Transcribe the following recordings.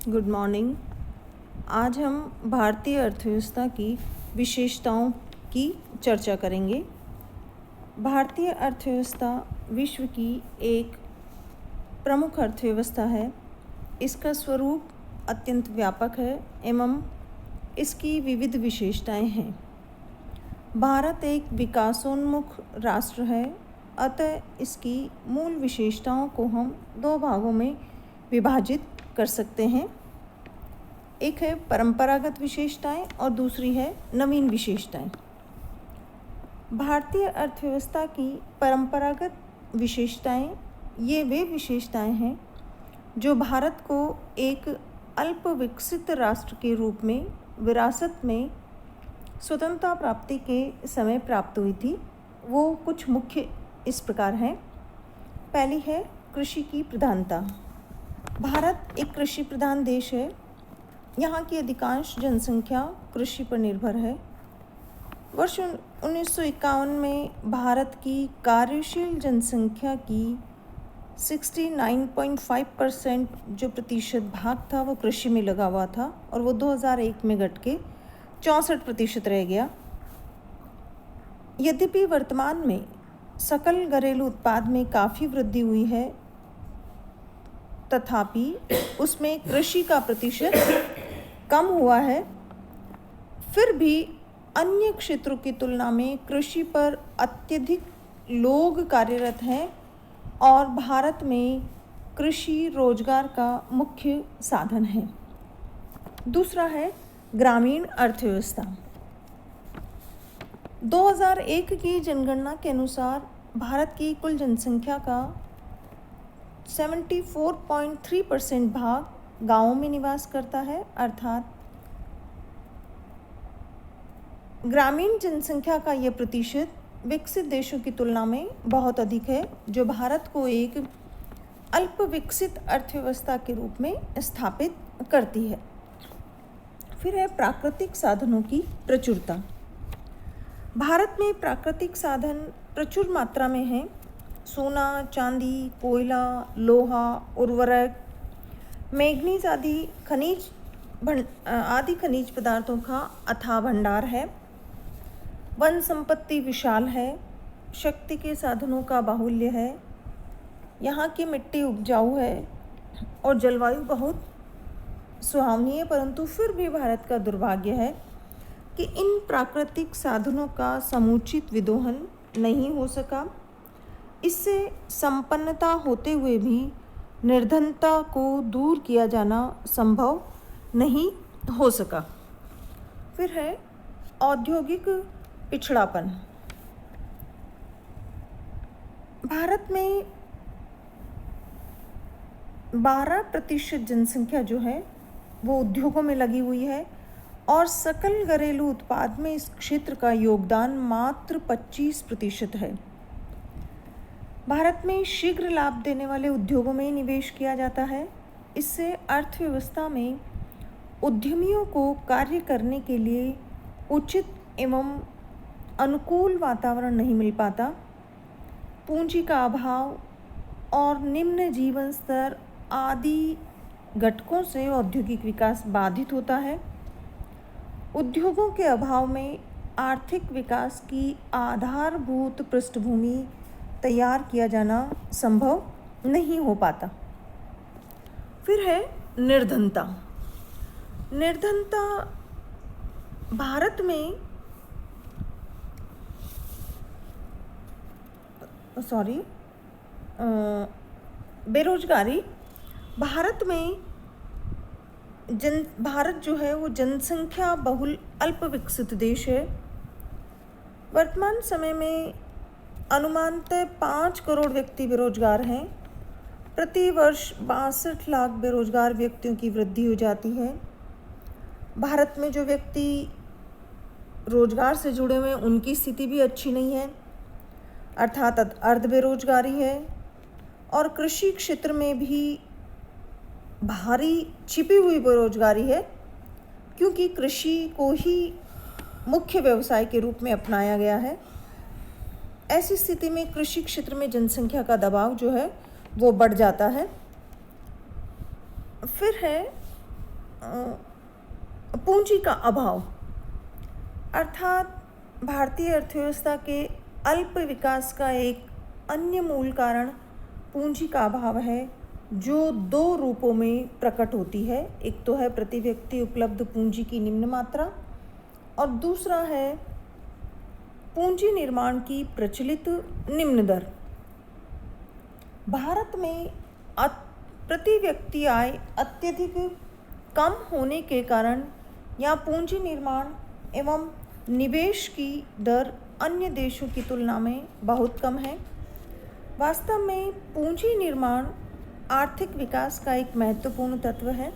Good morning. आज हम भारतीय अर्थव्यवस्था की विशेषताओं की चर्चा करेंगे। भारतीय अर्थव्यवस्था विश्व की एक प्रमुख अर्थव्यवस्था है। इसका स्वरूप अत्यंत व्यापक है एवं इसकी विविध विशेषताएं हैं। भारत एक विकासोन्मुख राष्ट्र है, अतः इसकी मूल विशेषताओं को हम दो भागों में विभाजित कर सकते हैं। एक है परंपरागत विशेषताएं और दूसरी है नवीन विशेषताएं। भारतीय अर्थव्यवस्था की परंपरागत विशेषताएं ये वे विशेषताएं हैं जो भारत को एक अल्प विकसित राष्ट्र के रूप में विरासत में स्वतंत्रता प्राप्ति के समय प्राप्त हुई थी। वो कुछ मुख्य इस प्रकार हैं। पहली है कृषि की प्रधानता। भारत एक कृषि प्रधान देश है। यहाँ की अधिकांश जनसंख्या कृषि पर निर्भर है। वर्ष 1951 में भारत की कार्यशील जनसंख्या की 69.5% जो प्रतिशत भाग था वो कृषि में लगा हुआ था और वो 2001 में घट के 64% रह गया। यद्यपि वर्तमान में सकल घरेलू उत्पाद में काफ़ी वृद्धि हुई है, तथापि उसमें कृषि का प्रतिशत कम हुआ है। फिर भी अन्य क्षेत्रों की तुलना में कृषि पर अत्यधिक लोग कार्यरत हैं और भारत में कृषि रोजगार का मुख्य साधन है। दूसरा है ग्रामीण अर्थव्यवस्था। 2001 की जनगणना के अनुसार भारत की कुल जनसंख्या का 74.3% भाग गांवों में निवास करता है, अर्थात ग्रामीण जनसंख्या का यह प्रतिशत विकसित देशों की तुलना में बहुत अधिक है, जो भारत को एक अल्प विकसित अर्थव्यवस्था के रूप में स्थापित करती है। फिर है प्राकृतिक साधनों की प्रचुरता। भारत में प्राकृतिक साधन प्रचुर मात्रा में हैं। सोना, चांदी, कोयला, लोहा, उर्वरक, मैग्नीज आदि खनिज पदार्थों का अथाह भंडार है। वन संपत्ति विशाल है। शक्ति के साधनों का बाहुल्य है। यहाँ की मिट्टी उपजाऊ है और जलवायु बहुत सुहावनी है, परंतु फिर भी भारत का दुर्भाग्य है कि इन प्राकृतिक साधनों का समुचित विदोहन नहीं हो सका। इससे संपन्नता होते हुए भी निर्धनता को दूर किया जाना संभव नहीं हो सका। फिर है औद्योगिक पिछड़ापन। भारत में 12% जनसंख्या जो है वो उद्योगों में लगी हुई है और सकल घरेलू उत्पाद में इस क्षेत्र का योगदान मात्र 25% है। भारत में शीघ्र लाभ देने वाले उद्योगों में निवेश किया जाता है। इससे अर्थव्यवस्था में उद्यमियों को कार्य करने के लिए उचित एवं अनुकूल वातावरण नहीं मिल पाता। पूंजी का अभाव और निम्न जीवन स्तर आदि घटकों से औद्योगिक विकास बाधित होता है। उद्योगों के अभाव में आर्थिक विकास की आधारभूत पृष्ठभूमि तैयार किया जाना संभव नहीं हो पाता। फिर है निर्धनता। निर्धनता भारत में बेरोजगारी। भारत जो है वो जनसंख्या बहुल अल्प विकसित देश है। वर्तमान समय में अनुमानतः 5 करोड़ व्यक्ति बेरोजगार हैं। प्रति वर्ष 62 लाख बेरोजगार व्यक्तियों की वृद्धि हो जाती है। भारत में जो व्यक्ति रोजगार से जुड़े हुए हैं उनकी स्थिति भी अच्छी नहीं है, अर्थात अर्ध बेरोजगारी है। और कृषि क्षेत्र में भी भारी छिपी हुई बेरोजगारी है, क्योंकि कृषि को ही मुख्य व्यवसाय के रूप में अपनाया गया है। ऐसी स्थिति में कृषि क्षेत्र में जनसंख्या का दबाव जो है वो बढ़ जाता है। फिर है पूंजी का अभाव, अर्थात भारतीय अर्थव्यवस्था के अल्प विकास का एक अन्य मूल कारण पूंजी का अभाव है, जो दो रूपों में प्रकट होती है। एक तो है प्रति व्यक्ति उपलब्ध पूंजी की निम्न मात्रा और दूसरा है पूंजी निर्माण की प्रचलित निम्न दर। भारत में प्रति व्यक्ति आय अत्यधिक कम होने के कारण यहाँ पूंजी निर्माण एवं निवेश की दर अन्य देशों की तुलना में बहुत कम है। वास्तव में पूंजी निर्माण आर्थिक विकास का एक महत्वपूर्ण तत्व है।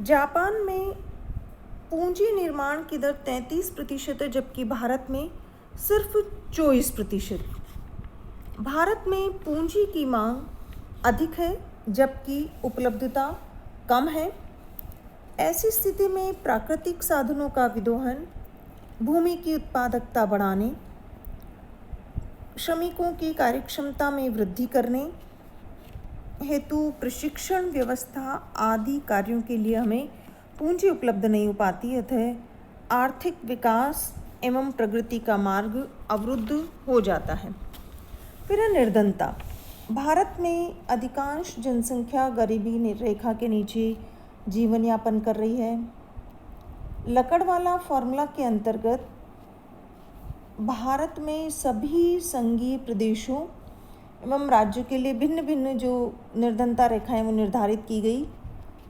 जापान में पूंजी निर्माण की दर 33% है, जबकि भारत में सिर्फ 24%। भारत में पूंजी की मांग अधिक है जबकि उपलब्धता कम है। ऐसी स्थिति में प्राकृतिक साधनों का विदोहन, भूमि की उत्पादकता बढ़ाने, श्रमिकों की कार्यक्षमता में वृद्धि करने हेतु प्रशिक्षण व्यवस्था आदि कार्यों के लिए हमें पूंजी उपलब्ध नहीं हो पाती, अतः आर्थिक विकास एवं प्रगति का मार्ग अवरुद्ध हो जाता है। फिर है निर्धनता। भारत में अधिकांश जनसंख्या गरीबी रेखा के नीचे जीवन यापन कर रही है। लकड़वाला फॉर्मूला के अंतर्गत भारत में सभी संघीय प्रदेशों एवं राज्यों के लिए भिन्न भिन्न जो निर्धनता रेखाएं वो निर्धारित की गई।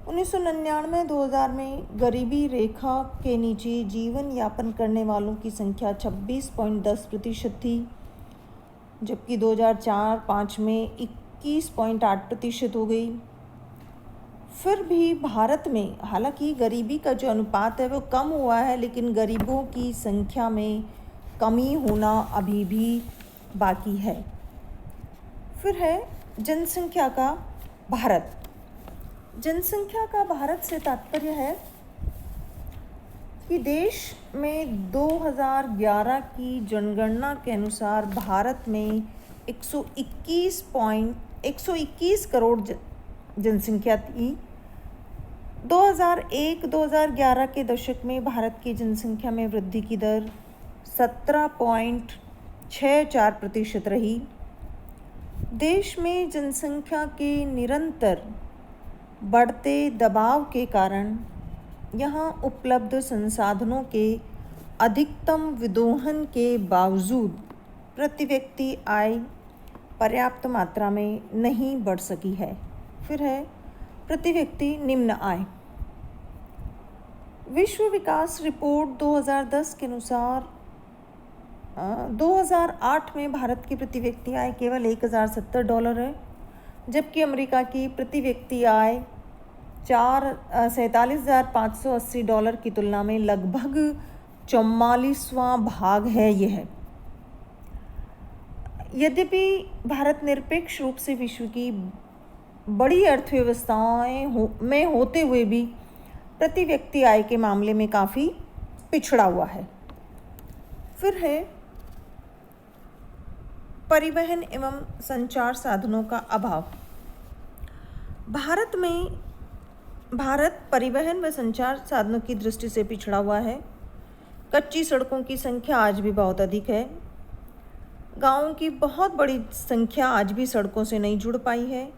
1999-2000 में गरीबी रेखा के नीचे जीवन यापन करने वालों की संख्या 26.10% थी, जबकि 2004-05 में 21.8% हो गई। फिर भी भारत में हालांकि गरीबी का जो अनुपात है वो कम हुआ है, लेकिन गरीबों की संख्या में कमी होना अभी भी बाकी है। फिर है जनसंख्या का भारत। जनसंख्या का भारत से तात्पर्य है कि देश में 2011 की जनगणना के अनुसार भारत में 121 करोड़ जनसंख्या थी। 2001-2011 के दशक में भारत की जनसंख्या में वृद्धि की दर 17.64% रही। देश में जनसंख्या के निरंतर बढ़ते दबाव के कारण यहाँ उपलब्ध संसाधनों के अधिकतम विदोहन के बावजूद प्रति व्यक्ति आय पर्याप्त मात्रा में नहीं बढ़ सकी है। फिर है प्रति व्यक्ति निम्न आय। विश्व विकास रिपोर्ट 2010 के अनुसार 2008 में भारत की प्रति व्यक्ति आय केवल $1070 है, जबकि अमेरिका की प्रति व्यक्ति आय $47,580 की तुलना में लगभग 44वां भाग है। यह यद्यपि भारत निरपेक्ष रूप से विश्व की बड़ी अर्थव्यवस्थाओं में होते हुए भी प्रति व्यक्ति आय के मामले में काफ़ी पिछड़ा हुआ है। फिर है परिवहन एवं संचार साधनों का अभाव। भारत परिवहन व संचार साधनों की दृष्टि से पिछड़ा हुआ है। कच्ची सड़कों की संख्या आज भी बहुत अधिक है। गांवों की बहुत बड़ी संख्या आज भी सड़कों से नहीं जुड़ पाई है।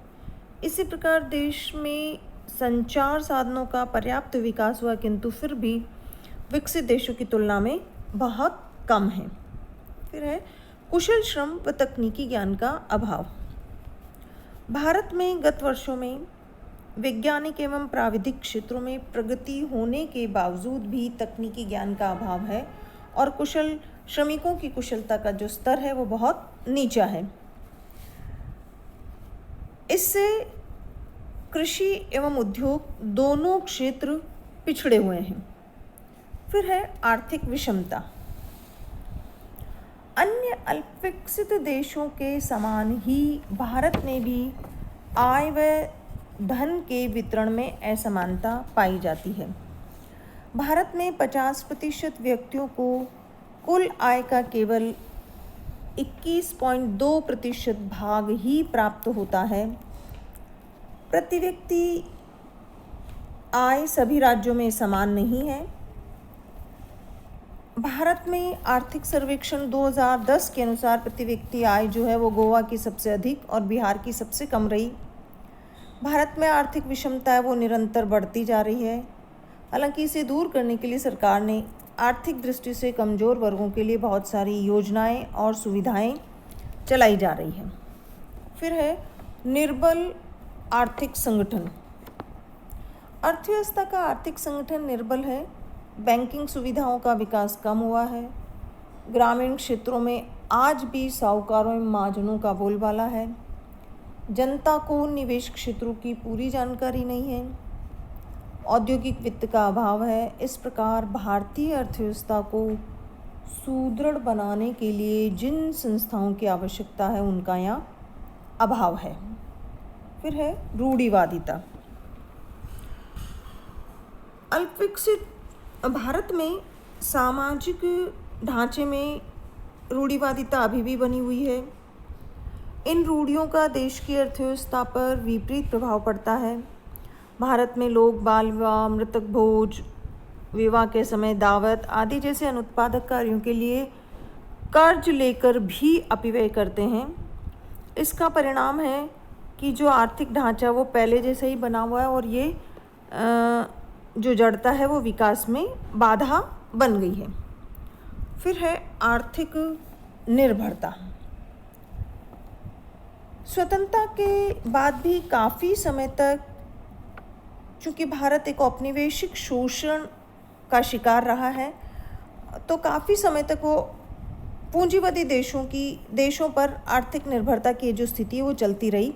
इसी प्रकार देश में संचार साधनों का पर्याप्त विकास हुआ, किंतु फिर भी विकसित देशों की तुलना में बहुत कम है। फिर है कुशल श्रम व तकनीकी ज्ञान का अभाव। भारत में गत वर्षों में वैज्ञानिक एवं प्राविधिक क्षेत्रों में प्रगति होने के बावजूद भी तकनीकी ज्ञान का अभाव है और कुशल श्रमिकों की कुशलता का जो स्तर है वो बहुत नीचा है। इससे कृषि एवं उद्योग दोनों क्षेत्र पिछड़े हुए हैं। फिर है आर्थिक विषमता। अन्य अल्पविकसित देशों के समान ही भारत में भी आय व धन के वितरण में असमानता पाई जाती है। भारत में 50% व्यक्तियों को कुल आय का केवल 21.2% भाग ही प्राप्त होता है। प्रति व्यक्ति आय सभी राज्यों में समान नहीं है। भारत में आर्थिक सर्वेक्षण 2010 के अनुसार प्रति व्यक्ति आय जो है वो गोवा की सबसे अधिक और बिहार की सबसे कम रही। भारत में आर्थिक विषमता है वो निरंतर बढ़ती जा रही है। हालांकि इसे दूर करने के लिए सरकार ने आर्थिक दृष्टि से कमज़ोर वर्गों के लिए बहुत सारी योजनाएं और सुविधाएं चलाई जा रही हैं। फिर है निर्बल आर्थिक संगठन। अर्थव्यवस्था का आर्थिक संगठन निर्बल है। बैंकिंग सुविधाओं का विकास कम हुआ है। ग्रामीण क्षेत्रों में आज भी साहूकारों एवं महाजनों का बोलबाला है। जनता को निवेश क्षेत्रों की पूरी जानकारी नहीं है। औद्योगिक वित्त का अभाव है। इस प्रकार भारतीय अर्थव्यवस्था को सुदृढ़ बनाने के लिए जिन संस्थाओं की आवश्यकता है उनका यहाँ अभाव है। फिर है रूढ़िवादिता। अल्पविकसित भारत में सामाजिक ढांचे में रूढ़िवादिता अभी भी बनी हुई है। इन रूढ़ियों का देश की अर्थव्यवस्था पर विपरीत प्रभाव पड़ता है। भारत में लोग बाल विवाह, मृतक भोज, विवाह के समय दावत आदि जैसे अनुत्पादक कार्यों के लिए कर्ज लेकर भी अपव्यय करते हैं। इसका परिणाम है कि जो आर्थिक ढांचा वो पहले जैसे ही बना हुआ है और ये जो जड़ता है वो विकास में बाधा बन गई है। फिर है आर्थिक निर्भरता। स्वतंत्रता के बाद भी काफ़ी समय तक चूँकि भारत एक औपनिवेशिक शोषण का शिकार रहा है तो काफ़ी समय तक वो पूंजीवादी देशों पर आर्थिक निर्भरता की जो स्थिति है वो चलती रही।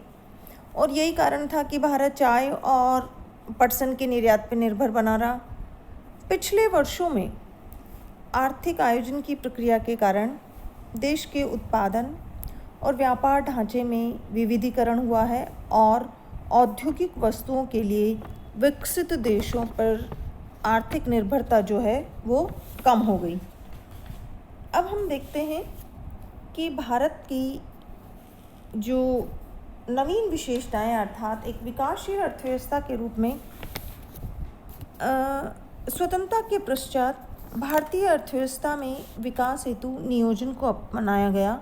और यही कारण था कि भारत चाय और पटसन के निर्यात पर निर्भर बना रहा। पिछले वर्षों में आर्थिक आयोजन की प्रक्रिया के कारण देश के उत्पादन और व्यापार ढांचे में विविधीकरण हुआ है और औद्योगिक वस्तुओं के लिए विकसित देशों पर आर्थिक निर्भरता जो है वो कम हो गई। अब हम देखते हैं कि भारत की जो नवीन विशेषताएं अर्थात एक विकासशील अर्थव्यवस्था के रूप में स्वतंत्रता के पश्चात भारतीय अर्थव्यवस्था में विकास हेतु नियोजन को अपनाया गया।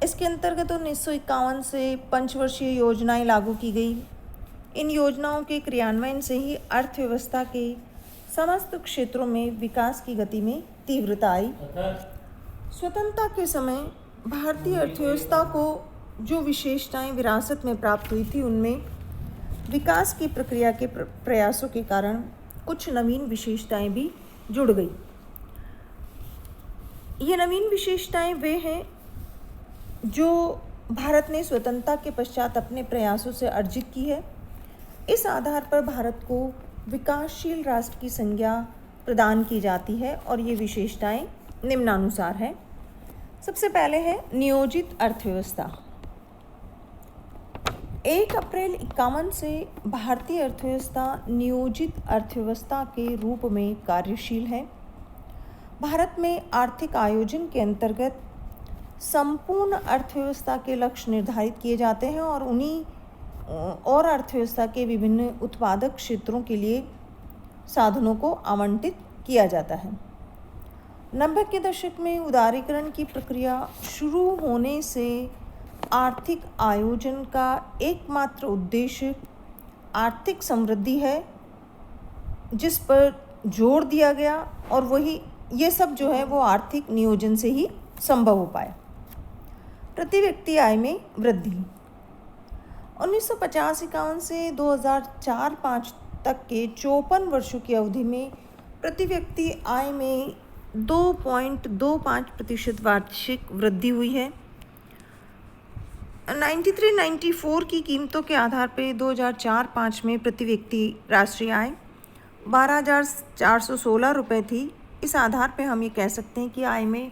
इसके अंतर्गत 1951 से पंचवर्षीय योजनाएं लागू की गई। इन योजनाओं के क्रियान्वयन से ही अर्थव्यवस्था के समस्त क्षेत्रों में विकास की गति में तीव्रता आई। स्वतंत्रता के समय भारतीय अर्थव्यवस्था को जो विशेषताएं विरासत में प्राप्त हुई थी उनमें विकास की प्रक्रिया के प्रयासों के कारण कुछ नवीन विशेषताएं भी जुड़ गई। ये नवीन विशेषताएं वे हैं जो भारत ने स्वतंत्रता के पश्चात अपने प्रयासों से अर्जित की है। इस आधार पर भारत को विकासशील राष्ट्र की संज्ञा प्रदान की जाती है और ये विशेषताएं निम्नानुसार हैं। सबसे पहले है नियोजित अर्थव्यवस्था। 1 अप्रैल 1951 से भारतीय अर्थव्यवस्था नियोजित अर्थव्यवस्था के रूप में कार्यशील है। भारत में आर्थिक आयोजन के अंतर्गत संपूर्ण अर्थव्यवस्था के लक्ष्य निर्धारित किए जाते हैं और उन्हीं और अर्थव्यवस्था के विभिन्न उत्पादक क्षेत्रों के लिए साधनों को आवंटित किया जाता है। 90 के दशक में उदारीकरण की प्रक्रिया शुरू होने से आर्थिक आयोजन का एकमात्र उद्देश्य आर्थिक समृद्धि है, जिस पर जोर दिया गया और वही ये सब जो है वो आर्थिक नियोजन से ही संभव हो पाया। प्रति व्यक्ति आय में वृद्धि 1950-51 से 2004-05 तक के 54 वर्षों की अवधि में प्रति व्यक्ति आय में 2.25% वार्षिक वृद्धि हुई है। 93-94 की कीमतों के आधार पर 2004-05 में प्रति व्यक्ति राष्ट्रीय आय 12,416 रुपये थी। इस आधार पर हम ये कह सकते हैं कि आय में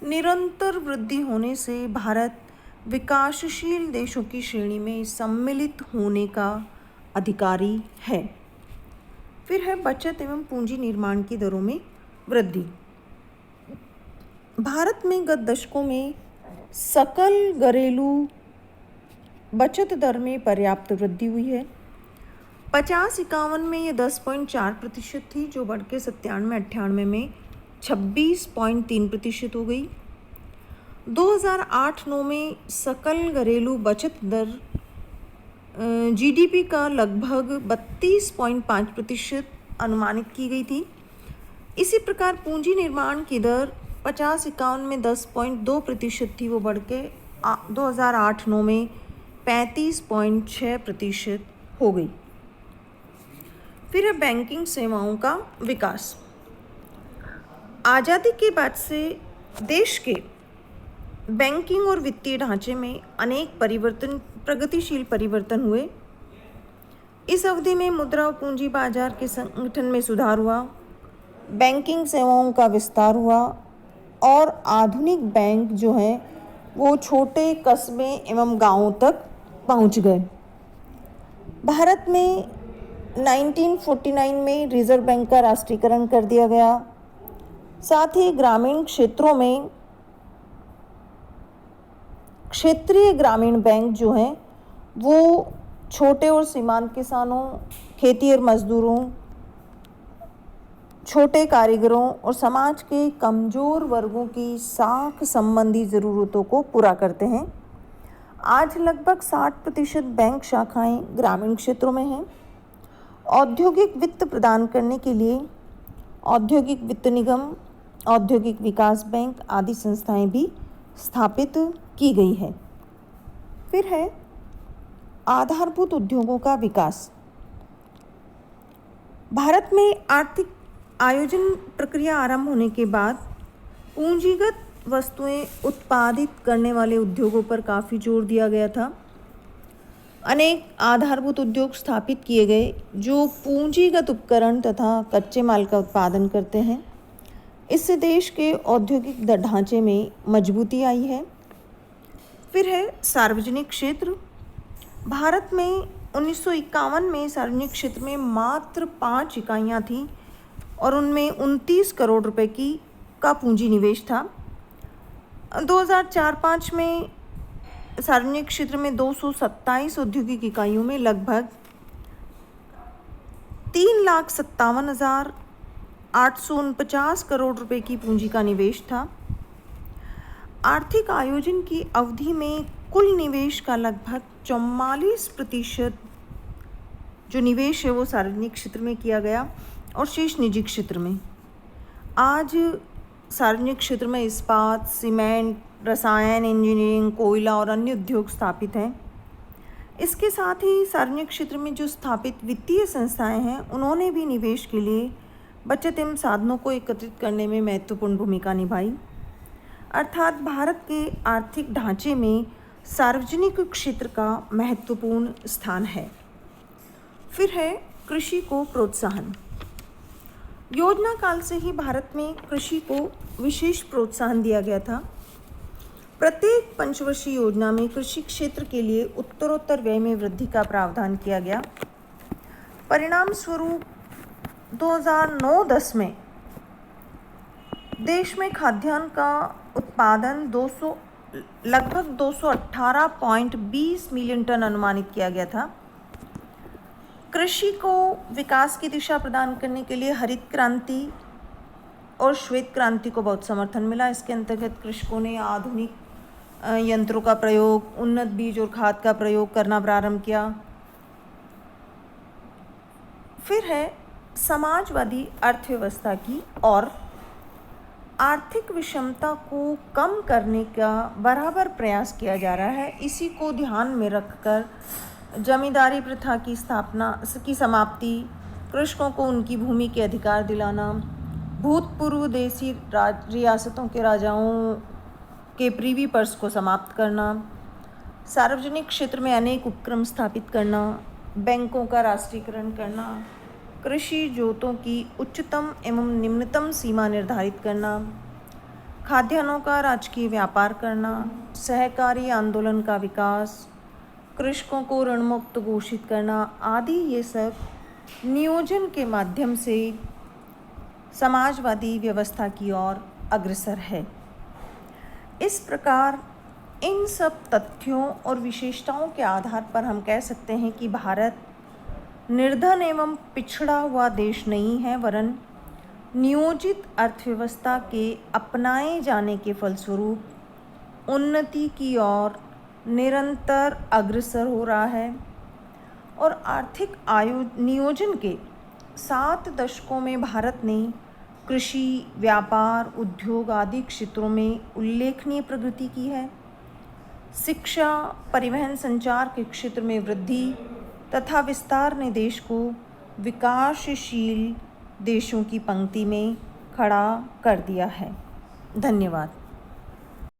निरंतर वृद्धि होने से भारत विकासशील देशों की श्रेणी में सम्मिलित होने का अधिकारी है। फिर है बचत एवं पूंजी निर्माण की दरों में वृद्धि। भारत में गत दशकों में सकल घरेलू बचत दर में पर्याप्त वृद्धि हुई है। 50-51 में ये 10.4% थी, जो बढ़ के 97-98 में 26.3% हो गई। 2008-9 में सकल घरेलू बचत दर जीडीपी का लगभग 32.5% अनुमानित की गई थी। इसी प्रकार पूंजी निर्माण की दर 50-51 में 10.2% थी, वो बढ़ के 2008-9 में 35.6% हो गई। फिर है बैंकिंग सेवाओं का विकास। आज़ादी के बाद से देश के बैंकिंग और वित्तीय ढांचे में अनेक प्रगतिशील परिवर्तन हुए। इस अवधि में मुद्रा और पूंजी बाजार के संगठन में सुधार हुआ, बैंकिंग सेवाओं का विस्तार हुआ और आधुनिक बैंक जो हैं वो छोटे कस्बे एवं गांवों तक पहुंच गए। भारत में 1949 में रिजर्व बैंक का राष्ट्रीयकरण कर दिया गया। साथ ही ग्रामीण क्षेत्रों में क्षेत्रीय ग्रामीण बैंक जो हैं वो छोटे और सीमांत किसानों, खेती और मजदूरों, छोटे कारीगरों और समाज के कमज़ोर वर्गों की साख संबंधी ज़रूरतों को पूरा करते हैं। आज लगभग 60% बैंक शाखाएं ग्रामीण क्षेत्रों में हैं। औद्योगिक वित्त प्रदान करने के लिए औद्योगिक वित्त निगम, औद्योगिक विकास बैंक आदि संस्थाएं भी स्थापित की गई है। फिर है आधारभूत उद्योगों का विकास। भारत में आर्थिक आयोजन प्रक्रिया आरंभ होने के बाद पूंजीगत वस्तुएं उत्पादित करने वाले उद्योगों पर काफ़ी जोर दिया गया था। अनेक आधारभूत उद्योग स्थापित किए गए जो पूंजीगत उपकरण तथा कच्चे माल का उत्पादन करते हैं। इससे देश के औद्योगिक ढांचे में मजबूती आई है। फिर है सार्वजनिक क्षेत्र। भारत में 1951 में सार्वजनिक क्षेत्र में मात्र 5 इकाइयाँ थीं और उनमें 29 करोड़ रुपए का पूंजी निवेश था। 2004-05 में सार्वजनिक क्षेत्र में 227 औद्योगिक इकाइयों में लगभग 3,57,849 करोड़ रुपए की पूंजी का निवेश था। आर्थिक आयोजन की अवधि में कुल निवेश का लगभग 44% जो निवेश है वो सार्वजनिक क्षेत्र में किया गया और शेष निजी क्षेत्र में। आज सार्वजनिक क्षेत्र में इस्पात, सीमेंट, रसायन, इंजीनियरिंग, कोयला और अन्य उद्योग स्थापित हैं। इसके साथ ही सार्वजनिक क्षेत्र में जो स्थापित वित्तीय संस्थाएं हैं उन्होंने भी निवेश के लिए बचत एवं साधनों को एकत्रित करने में महत्वपूर्ण भूमिका निभाई। अर्थात भारत के आर्थिक ढांचे में सार्वजनिक क्षेत्र का महत्वपूर्ण स्थान है। फिर है कृषि को प्रोत्साहन। योजना काल से ही भारत में कृषि को विशेष प्रोत्साहन दिया गया था। प्रत्येक पंचवर्षीय योजना में कृषि क्षेत्र के लिए उत्तरोत्तर व्यय में वृद्धि का प्रावधान किया गया। परिणाम स्वरूप 2009-10 में देश में खाद्यान्न का उत्पादन लगभग 218.20 मिलियन टन अनुमानित किया गया था। कृषि को विकास की दिशा प्रदान करने के लिए हरित क्रांति और श्वेत क्रांति को बहुत समर्थन मिला। इसके अंतर्गत कृषकों ने आधुनिक यंत्रों का प्रयोग, उन्नत बीज और खाद का प्रयोग करना प्रारंभ किया। फिर है समाजवादी अर्थव्यवस्था की और आर्थिक विषमता को कम करने का बराबर प्रयास किया जा रहा है। इसी को ध्यान में रखकर जमींदारी प्रथा की समाप्ति, कृषकों को उनकी भूमि के अधिकार दिलाना, भूतपूर्व देशी रियासतों के राजाओं के प्रीवी पर्स को समाप्त करना, सार्वजनिक क्षेत्र में अनेक उपक्रम स्थापित करना, बैंकों का राष्ट्रीयकरण करना, कृषि जोतों की उच्चतम एवं निम्नतम सीमा निर्धारित करना, खाद्यान्नों का राजकीय व्यापार करना, सहकारी आंदोलन का विकास, कृषकों को ऋण मुक्त घोषित करना आदि ये सब नियोजन के माध्यम से समाजवादी व्यवस्था की ओर अग्रसर है। इस प्रकार इन सब तथ्यों और विशेषताओं के आधार पर हम कह सकते हैं कि भारत निर्धन एवं पिछड़ा हुआ देश नहीं है, वरन नियोजित अर्थव्यवस्था के अपनाए जाने के फलस्वरूप उन्नति की ओर निरंतर अग्रसर हो रहा है। और आर्थिक नियोजन के 7 दशकों में भारत ने कृषि, व्यापार, उद्योग आदि क्षेत्रों में उल्लेखनीय प्रगति की है। शिक्षा, परिवहन, संचार के क्षेत्र में वृद्धि तथा विस्तार ने देश को विकासशील देशों की पंक्ति में खड़ा कर दिया है। धन्यवाद।